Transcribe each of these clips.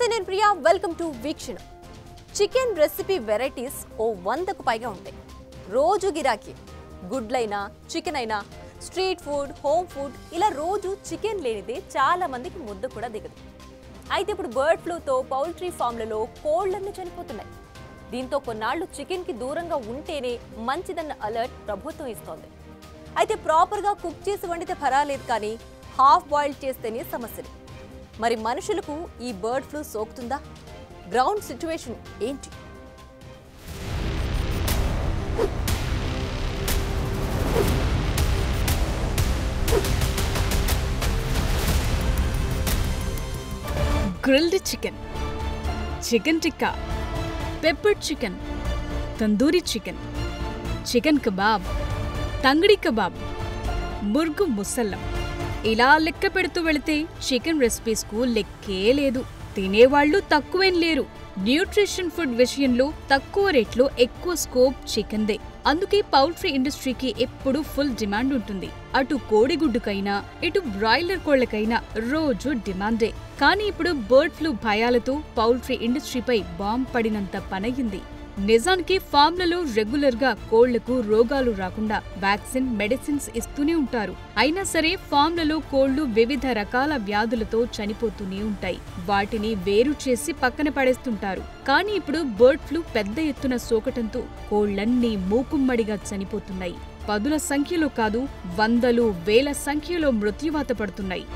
నమస్తే, నేను Priya. Welcome to వీక్షణ. చికెన్ రెసిపీ వెరైటీస్ 100కు పైగా ఉంటాయి. రోజు గిరాకీ. గుడ్లైనా, చికెన్ అయినా, స్ట్రీట్ ఫుడ్, హోమ్ ఫుడ్, ఇలా రోజు చికెన్ లేనిదే చాలా మందికి ముద్ద కూడా దిగదు. అయితే ఇప్పుడు బర్డ్ ఫ్లూతో పౌల్ట్రీ ఫామ్లలో కోళ్లన్నీ చనిపోతున్నాయి. దీంతో కొన్నాళ్లు చికెన్కి దూరంగా ఉంటేనే మంచిదన్న అలర్ట్ ప్రభుత్వం ఇస్తోంది. అయితే ప్రాపర్గా కుక్ చేసి వండితే పర్వాలేదు, కానీ హాఫ్ బాయిల్డ్ చేస్తేనే సమస్యలు. మరి మనుషులకు ఈ బర్డ్ ఫ్లూ సోకుతుందా? గ్రౌండ్ సిచ్యువేషన్ ఏంటి? Grilled chicken, chicken tikka, peppered chicken, tandoori chicken, chicken kebab, tangdi kebab, murgh musallam, ఇలా లెక్క పెడుతూ వెళితే చికెన్ రెసిపీస్కు లెక్కే లేదు. తినేవాళ్లు తక్కువేం లేరు. న్యూట్రిషన్ ఫుడ్ విషయంలో తక్కువ రేట్లో ఎక్కువ స్కోప్ చికెన్దే. అందుకే పౌల్ట్రీ ఇండస్ట్రీకి ఎప్పుడు ఫుల్ డిమాండ్ ఉంటుంది. అటు కోడిగుడ్డుకైనా, ఇటు బ్రాయిలర్ కోళ్లకైనా రోజు డిమాండే. కానీ ఇప్పుడు బర్డ్ ఫ్లూ భయాలతో పౌల్ట్రీ ఇండస్ట్రీపై బాంబ్ పడినంత పనయ్యింది. నిజానికి ఫామ్లలో రెగ్యులర్ గా కోళ్లకు రోగాలు రాకుండా వ్యాక్సిన్, మెడిసిన్స్ ఇస్తూనే ఉంటారు. అయినా సరే ఫామ్లలో కోళ్లు వివిధ రకాల వ్యాధులతో చనిపోతూనే ఉంటాయి. వాటిని వేరు చేసి పక్కన పడేస్తుంటారు. కానీ ఇప్పుడు బర్డ్ ఫ్లూ పెద్ద ఎత్తున సోకటంతో కోళ్లన్నీ మూకుమ్మడిగా చనిపోతున్నాయి. పదుల సంఖ్యలో కాదు, వందలు, వేల సంఖ్యలో మృత్యువాత పడుతున్నాయి.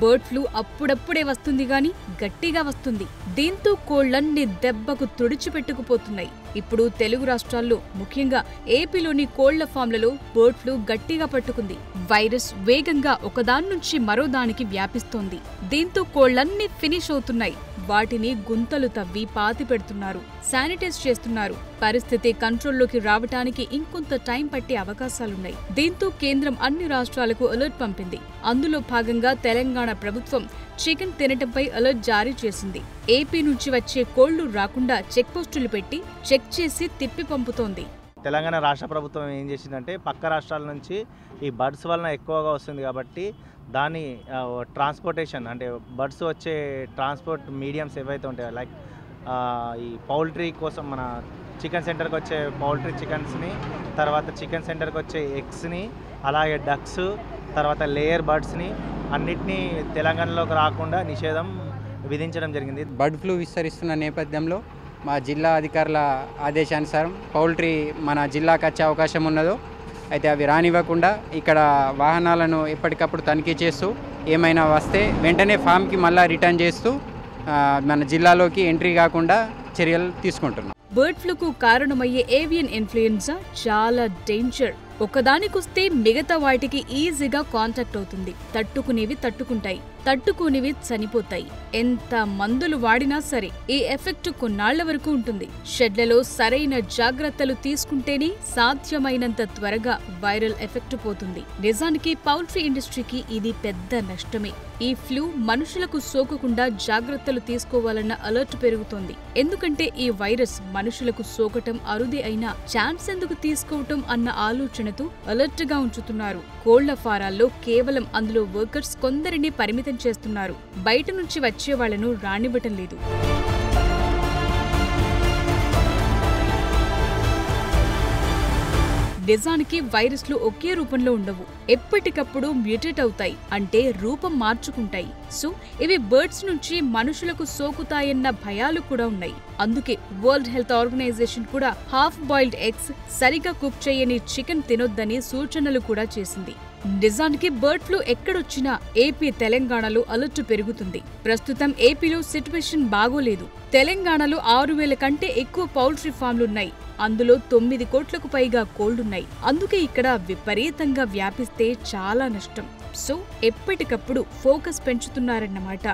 బర్డ్ ఫ్లూ అప్పుడప్పుడే వస్తుంది గాని గట్టిగా వస్తుంది. దీంతో కోళ్లన్నీ దెబ్బకు తుడిచిపెట్టుకుపోతున్నాయి. ఇప్పుడు తెలుగు రాష్ట్రాల్లో, ముఖ్యంగా ఏపీలోని కోళ్ల ఫామ్లలో బర్డ్ ఫ్లూ గట్టిగా పట్టుకుంది. వైరస్ వేగంగా ఒకదాని నుంచి మరో దానికి వ్యాపిస్తోంది. దీంతో కోళ్లన్నీ ఫినిష్ అవుతున్నాయి. వాటిని గుంతలు తవ్వి పాతి పెడుతున్నారు, శానిటైజ్ చేస్తున్నారు. పరిస్థితి కంట్రోల్లోకి రావటానికి ఇంకొంత టైం పట్టే అవకాశాలున్నాయి. దీంతో కేంద్రం అన్ని రాష్ట్రాలకు అలర్ట్ పంపింది. అందులో భాగంగా తెలంగాణ ప్రభుత్వం చికెన్ తినటంపై అలర్ట్ జారీ చేసింది. ఏపీ నుంచి వచ్చే కోళ్లు రాకుండా చెక్ పోస్టులు పెట్టి చెక్ చేసి తిప్పి పంపుతోంది. తెలంగాణ రాష్ట్ర ప్రభుత్వం ఏం చేసిందంటే, పక్క రాష్ట్రాల నుంచి ఈ బర్డ్స్ వలన ఎక్కువగా వస్తుంది కాబట్టి దాని ట్రాన్స్పోర్టేషన్, అంటే బర్డ్స్ వచ్చే ట్రాన్స్పోర్ట్ మీడియంస్ ఏవైతే ఉంటాయో, లైక్ ఈ పౌల్ట్రీ కోసం మన చికెన్ సెంటర్కి వచ్చే పౌల్ట్రీ చికెన్స్ని, తర్వాత చికెన్ సెంటర్కి వచ్చే ఎగ్స్ని, అలాగే డక్స్, తర్వాత లేయర్ బర్డ్స్ని అన్నిటినీ తెలంగాణలోకి రాకుండా నిషేధం విధించడం జరిగింది. బర్డ్ ఫ్లూ విస్తరిస్తున్న నేపథ్యంలో మా జిల్లా అధికారుల ఆదేశానుసారం పౌల్ట్రీ మన జిల్లాకు వచ్చే అవకాశం ఉన్నదో అయితే అవి రానివ్వకుండా ఇక్కడ వాహనాలను ఎప్పటికప్పుడు తనిఖీ చేస్తూ ఏమైనా వస్తే వెంటనే ఫామ్కి మళ్ళీ రిటర్న్ చేస్తూ మన జిల్లాలోకి ఎంట్రీ కాకుండా చర్యలు తీసుకుంటున్నాం. బర్డ్ ఫ్లూకు కారణమయ్యే ఏవియన్ ఇన్ఫ్లుయెన్జా చాలా డేంజర్. ఒకదానికొస్తే మిగతా వాటికి ఈజీగా కాంటాక్ట్ అవుతుంది. తట్టుకునేవి తట్టుకుంటాయి, తట్టుకోనివి చనిపోతాయి. ఎంత మందులు వాడినా సరే ఈ ఎఫెక్ట్ కొన్నాళ్ల వరకు ఉంటుంది. షెడ్లలో సరైన జాగ్రత్తలు తీసుకుంటేనే సాధ్యమైనంత త్వరగా వైరల్ ఎఫెక్ట్ పోతుంది. నిజానికి పౌల్ట్రీ ఇండస్ట్రీకి ఇది పెద్ద నష్టమే. ఈ ఫ్లూ మనుషులకు సోకకుండా జాగ్రత్తలు తీసుకోవాలన్న అలర్ట్ పెరుగుతోంది. ఎందుకంటే ఈ వైరస్ మనుషులకు సోకటం అరుదే అయినా ఛాన్స్ ఎందుకు తీసుకోవటం అన్న ఆలోచనతో అలర్ట్ గా ఉంచుతున్నారు. కోళ్ల ఫారాల్లో కేవలం అందులో వర్కర్స్ కొందరిని పరిమితం చేస్తున్నారు. బయట నుంచి వచ్చే వాళ్లను రానివ్వటం లేదు. నిజానికి వైరస్లు ఒకే రూపంలో ఉండవు. ఎప్పటికప్పుడు మ్యూటేట్ అవుతాయి, అంటే రూపం మార్చుకుంటాయి. సో ఇవి బర్డ్స్ నుంచి మనుషులకు సోకుతాయన్న భయాలు కూడా ఉన్నాయి. అందుకే వరల్డ్ హెల్త్ ఆర్గనైజేషన్ కూడా హాఫ్ బాయిల్డ్ ఎగ్స్, సరిగా కుక్ చేయని చికెన్ తినొద్దని సూచనలు కూడా చేసింది. నిజానికి బర్డ్ ఫ్లూ ఎక్కడొచ్చినా ఏపీ, తెలంగాణలో అలర్ట్ పెరుగుతుంది. ప్రస్తుతం ఏపీలో సిట్యుయేషన్ బాగోలేదు. తెలంగాణలో 6,000 కంటే ఎక్కువ పౌల్ట్రీ ఫామ్లున్నాయి. అందులో 9 కోట్లకు పైగా కోళ్లున్నాయి. అందుకే ఇక్కడ విపరీతంగా వ్యాపిస్తే చాలా నష్టం. సో ఎప్పటికప్పుడు ఫోకస్ పెంచుతున్నారన్నమాట.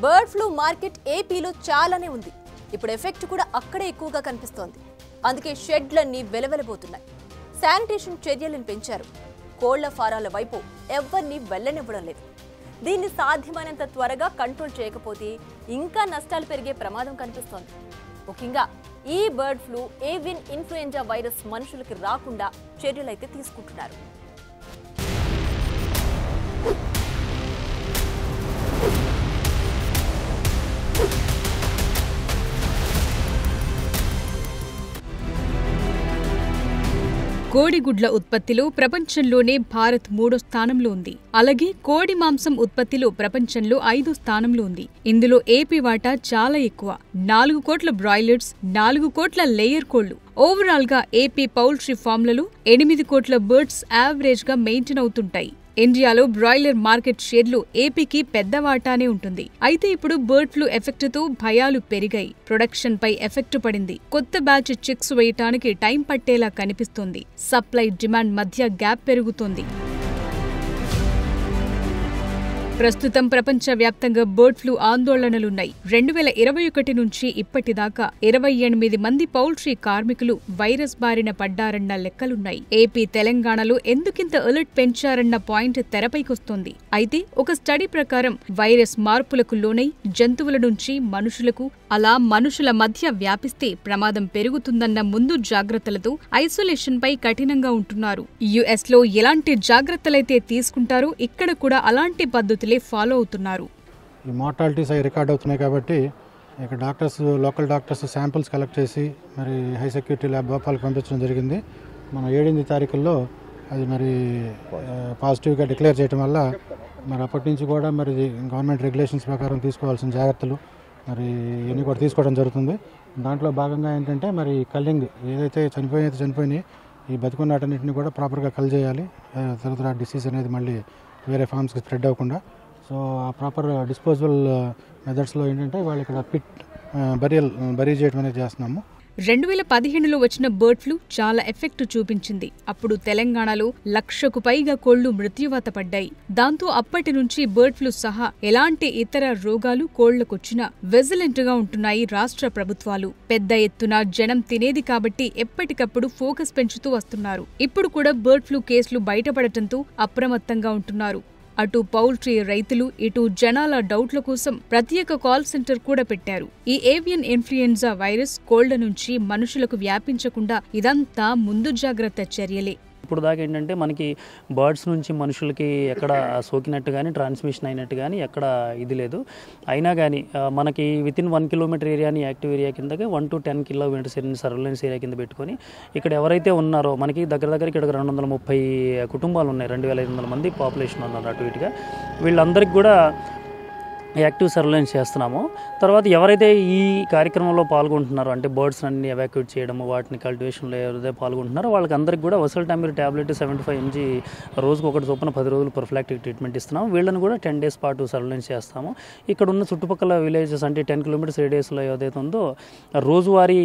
బర్డ్ ఫ్లూ మార్కెట్ ఏపీలో చాలానే ఉంది. ఇప్పుడు ఎఫెక్ట్ కూడా అక్కడే ఎక్కువగా కనిపిస్తోంది. అందుకే షెడ్లన్నీ వెలవెలబోతున్నాయి. శానిటేషన్ చర్యలను పెంచారు. కోళ్ల ఫారాల వైపు ఎవ్వరిని వెళ్లనివ్వడం లేదు. దీన్ని సాధ్యమైనంత త్వరగా కంట్రోల్ చేయకపోతే ఇంకా నష్టాలు పెరిగే ప్రమాదం కనిపిస్తోంది. ముఖ్యంగా ఈ bird flu avian influenza virus మనుషులకి రాకుండా చర్యలైతే తీసుకుంటున్నారు. కోడిగుడ్ల ఉత్పత్తిలో ప్రపంచంలోనే భారత్ 3వ స్థానంలో ఉంది. అలాగే కోడి మాంసం ఉత్పత్తిలో ప్రపంచంలో 5వ స్థానంలో ఉంది. ఇందులో ఏపీ వాటా చాలా ఎక్కువ. 4 కోట్ల బ్రాయిలర్స్, 4 కోట్ల లేయర్ కోళ్లు. ఓవరాల్ గా ఏపీ పౌల్ట్రీ ఫామ్లలో 8 కోట్ల బర్డ్స్ యావరేజ్ గా మెయింటైన్ అవుతుంటాయి. ఇండియాలో బ్రాయిలర్ మార్కెట్ షేర్లు ఏపీకి పెద్ద వాటానే ఉంటుంది. అయితే ఇప్పుడు బర్డ్ ఫ్లూ ఎఫెక్ట్ తో భయాలు పెరిగాయి. ప్రొడక్షన్ పై ఎఫెక్ట్ పడింది. కొత్త బ్యాచ్ చిక్స్ వేయటానికి టైం పట్టేలా కనిపిస్తోంది. సప్లై డిమాండ్ మధ్య గ్యాప్ పెరుగుతోంది. ప్రస్తుతం ప్రపంచవ్యాప్తంగా బర్డ్ ఫ్లూ ఆందోళనలున్నాయి. 2021 నుంచి ఇప్పటిదాకా 28 మంది పౌల్ట్రీ కార్మికులు వైరస్ బారిన పడ్డారన్న లెక్కలున్నాయి. ఏపీ, తెలంగాణలో ఎందుకింత అలర్ట్ పెంచారన్న పాయింట్ తెరపైకొస్తోంది. అయితే ఒక స్టడీ ప్రకారం వైరస్ మార్పులకు లోనై జంతువుల నుంచి మనుషులకు, అలా మనుషుల మధ్య వ్యాపిస్తే ప్రమాదం పెరుగుతుందన్న ముందు జాగ్రత్తలతో ఐసోలేషన్ పై కఠినంగా ఉంటున్నారు. యుఎస్ లో ఎలాంటి జాగ్రత్తలైతే తీసుకుంటారో ఇక్కడ కూడా అలాంటి పద్ధతులే ఫాలో అవుతున్నారు. ఈ మార్టాలిటీస్ అవి రికార్డ్ అవుతున్నాయి కాబట్టి ఇక్కడ doctors, local doctors samples collect చేసి మరి హై సెక్యూరిటీ ల్యాబ్ భోపాల్కి పంపించడం జరిగింది. మనం 7 తారీఖుల్లో అది మరి పాజిటివ్గా డిక్లేర్ చేయడం వల్ల మరి అప్పటి నుంచి కూడా మరి గవర్నమెంట్ రెగ్యులేషన్స్ ప్రకారం తీసుకోవాల్సిన జాగ్రత్తలు మరి ఇవన్నీ కూడా తీసుకోవడం జరుగుతుంది. దాంట్లో భాగంగా ఏంటంటే మరి కల్లింగ్ ఏదైతే చనిపోయినాయి ఈ బతికున్నటన్నింటినీ కూడా ప్రాపర్గా కల్ చేయాలి. తర్వాత డిసీజ్ అనేది మళ్ళీ వేరే ఫార్మ్స్కి స్ప్రెడ్ అవ్వకుండా. సో ఆ ప్రాపర్ డిస్పోజబుల్ మెథడ్స్లో ఏంటంటే వాళ్ళు ఇక్కడ పిట్ బరీ చేయడం అనేది చేస్తున్నాము. 2015లో వచ్చిన బర్డ్ ఫ్లూ చాలా ఎఫెక్ట్ చూపించింది. అప్పుడు తెలంగాణలో 1,00,000కు పైగా కోళ్లు మృత్యువాత పడ్డాయి. దాంతో అప్పటి నుంచి బర్డ్ ఫ్లూ సహా ఎలాంటి ఇతర రోగాలు కోళ్లకొచ్చినా విజిలెంట్ గా ఉంటున్నాయి రాష్ట్ర ప్రభుత్వాలు. పెద్ద ఎత్తున జనం తినేది కాబట్టి ఎప్పటికప్పుడు ఫోకస్ పెంచుతూ వస్తున్నారు. ఇప్పుడు కూడా బర్డ్ ఫ్లూ కేసులు బయటపడటంతో అప్రమత్తంగా ఉంటున్నారు. అటు పౌల్ట్రీ రైతులు, ఇటు జనాల డౌట్ల కోసం ప్రత్యేక కాల్ సెంటర్ కూడా పెట్టారు. ఈ ఏవియన్ ఇన్ఫ్లుయెంజా వైరస్ కోళ్ల నుంచి మనుషులకు వ్యాపించకుండా ఇదంతా ముందు జాగ్రత్త చర్యలే. ఇప్పుడు దాకా ఏంటంటే మనకి బర్డ్స్ నుంచి మనుషులకి ఎక్కడ సోకినట్టు కానీ ట్రాన్స్మిషన్ అయినట్టు కానీ ఎక్కడ ఇది లేదు. అయినా కానీ మనకి వితిన్ 1 కిలోమీటర్ ఏరియాని యాక్టివ్ ఏరియా కిందకి 1 to 10 కిలోమీటర్స్ సర్వేలెన్స్ ఏరియా కింద పెట్టుకొని ఇక్కడ ఎవరైతే ఉన్నారో మనకి దగ్గర ఇక్కడ 230 కుటుంబాలు ఉన్నాయి. 2,500 మంది పాపులేషన్ ఉన్నారు అటు ఇటుగా. వీళ్ళందరికీ కూడా యాక్టివ్ సర్వేలెన్స్ చేస్తున్నాము. తర్వాత ఎవరైతే ఈ కార్యక్రమంలో పాల్గొంటున్నారో అంటే బర్డ్స్ అన్ని ఎవాక్యుయేట్ చేయడము, వాటిని కల్టివేషన్లో ఎవరైతే పాల్గొంటున్నారో వాళ్ళకి అందరికీ కూడా వసల్టామిర్ ట్యాబ్లెట్ 75 mg రోజుకు ఒకటి చొప్పున 10 రోజులు ప్రొఫిలాక్టిక్ ట్రీట్మెంట్ ఇస్తున్నాము. వీళ్ళని కూడా 10 days పాటు సర్వేలెన్స్ చేస్తాము. ఇక్కడ ఉన్న చుట్టుపక్కల విలేజెస్ అంటే 10 kilometers రేడియస్లో ఏదైతే ఉందో రోజువారీ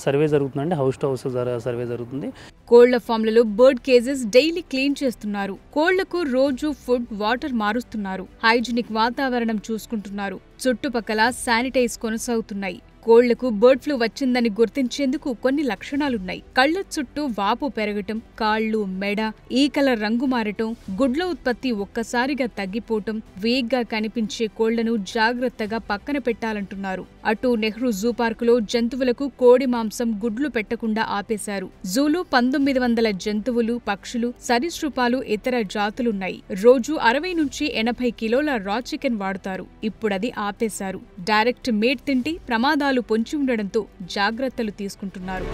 సర్వే జరుగుతుందండి. హౌస్ టు హౌస్ సర్వే జరుగుతుంది. కోళ్ల ఫామ్లలో బర్డ్ కేజెస్ డైలీ క్లీన్ చేస్తున్నారు. కోళ్లకు రోజు ఫుడ్, వాటర్ మారుస్తున్నారు. హైజీనిక్ వాతావరణం చూసుకుంటున్నారు. చుట్టుపక్కల శానిటైజ్ కొనసాగుతున్నాయి. కోళ్లకు బర్డ్ ఫ్లూ వచ్చిందని గుర్తించేందుకు కొన్ని లక్షణాలున్నాయి. కళ్ల చుట్టూ వాపు పెరగటం, కాళ్లు, మెడ, ఈకల రంగు మారటం, గుడ్ల ఉత్పత్తి ఒక్కసారిగా తగ్గిపోవటం, వేగ్గా కనిపించే కోళ్లను జాగ్రత్తగా పక్కన పెట్టాలంటున్నారు. అటు నెహ్రూ జూ పార్కులో జంతువులకు కోడి మాంసం, గుడ్లు పెట్టకుండా ఆపేశారు. జూలో 1900 జంతువులు, పక్షులు, సరీసృపాలు, ఇతర జాతులున్నాయి. రోజు 60 నుంచి 80 కిలోల రా చికెన్ వాడుతారు. ఇప్పుడది ఆపేశారు. డైరెక్ట్ మీట్ తింటే ప్రమాదాలు పొంచి ఉండడంతో జాగ్రత్తలు తీసుకుంటున్నారు.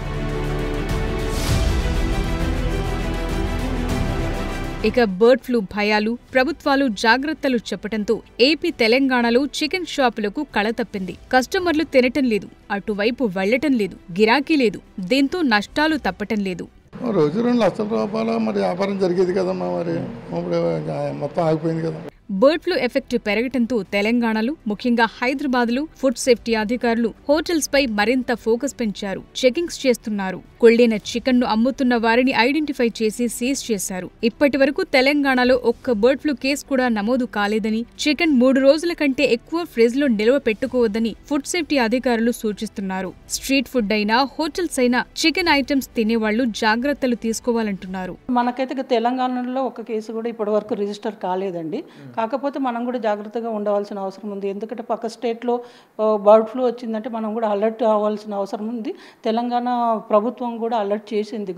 ఇక బర్డ్ ఫ్లూ భయాలు, ప్రభుత్వాలు జాగ్రత్తలు చెప్పడంతో ఏపీ, తెలంగాణలో చికెన్ షాపులకు కళ తప్పింది. కస్టమర్లు తినటం లేదు, అటువైపు వెళ్లటం లేదు, గిరాకీ లేదు. దీంతో నష్టాలు తప్పటం లేదు. రోజు 2 లక్షల రూపాయలు మరి వ్యాపారం జరిగేది కదమ్మా, మరి ఇప్పుడు మొత్తం ఆగిపోయింది కదా. బర్డ్ ఫ్లూ ఎఫెక్ట్ పెరగటంతో తెలంగాణలో, ముఖ్యంగా హైదరాబాద్లో ఫుడ్ సేఫ్టీ అధికారులు హోటల్స్ పై మరింత ఫోకస్ పెంచారు. చెకింగ్స్ చేస్తున్నారు. కుళ్ళిన చికెన్ ను అమ్ముతున్న వారిని ఐడెంటిఫై చేసి సీజ్ చేశారు. ఇప్పటి వరకు తెలంగాణలో ఒక్క బర్డ్ ఫ్లూ కేసు కూడా నమోదు కాలేదని, చికెన్ 3 రోజుల కంటే ఎక్కువ ఫ్రిడ్జ్ లో నిల్వ పెట్టుకోవద్దని ఫుడ్ సేఫ్టీ అధికారులు సూచిస్తున్నారు. స్ట్రీట్ ఫుడ్ అయినా, హోటల్స్ అయినా చికెన్ ఐటమ్స్ తినేవాళ్లు జాగ్రత్తలు తీసుకోవాలంటున్నారు. మనకైతే తెలంగాణలో ఒక కేసు కూడా ఇప్పటి వరకు రిజిస్టర్ కాలేదండి. కాకపోతే మనం కూడా జాగ్రత్తగా ఉండవలసిన అవసరం ఉంది. ఎందుకంటే పక్క స్టేట్లో బర్డ్ ఫ్లూ వచ్చిందంటే మనం కూడా అలర్ట్ అవ్వాల్సిన అవసరం ఉంది. తెలంగాణ ప్రభుత్వం కూడా అలర్ట్ చేసింది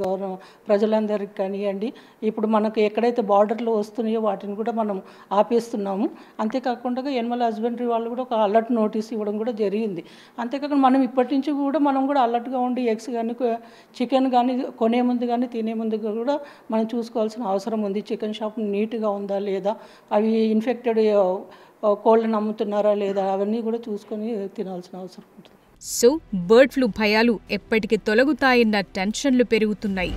ప్రజలందరికీ కానివ్వండి. ఇప్పుడు మనకు ఎక్కడైతే బార్డర్లో వస్తున్నాయో వాటిని కూడా మనం ఆపేస్తున్నాము. అంతేకాకుండా యానిమల్ హస్బెండరీ వాళ్ళు కూడా ఒక అలర్ట్ నోటీస్ ఇవ్వడం కూడా జరిగింది. అంతేకాకుండా మనం ఇప్పటి నుంచి కూడా మనం కూడా అలర్ట్గా ఉండి ఎగ్స్ కానీ చికెన్ కానీ కొనే ముందు కానీ తినే ముందు కూడా మనం చూసుకోవాల్సిన అవసరం ఉంది. చికెన్ షాప్ నీట్గా ఉందా లేదా, అవి ఇన్ఫెక్టెడ్ కోళ్ళని అమ్ముతున్నారా లేదా, అవన్నీ కూడా చూసుకొని తినాల్సిన అవసరం ఉంటుంది. సో బర్డ్ ఫ్లూ భయాలు ఎప్పటికి తొలగుతాయన్న టెన్షన్లు పెరుగుతున్నాయి.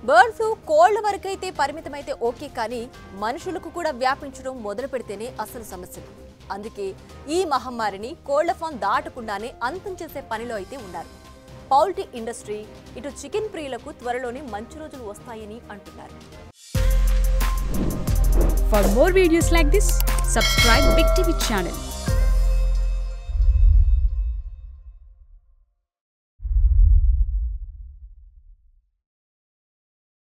బర్డ్ ఫ్లూ కోళ్ల వరకైతే పరిమితమైతే ఓకే, కానీ మనుషులకు కూడా వ్యాపించడం మొదలు పెడితేనే అసలు సమస్యలు. అందుకే ఈ మహమ్మారిని కోళ్ల ఫామ్ దాటకుండానే అంతం చేసే పనిలో అయితే ఉన్నారు. పౌల్ట్రీ ఇండస్ట్రీ, ఇటు చికెన్ ప్రియులకు త్వరలోనే మంచి రోజులు వస్తాయని అంటున్నారు. For more videos like this, subscribe Big TV channel.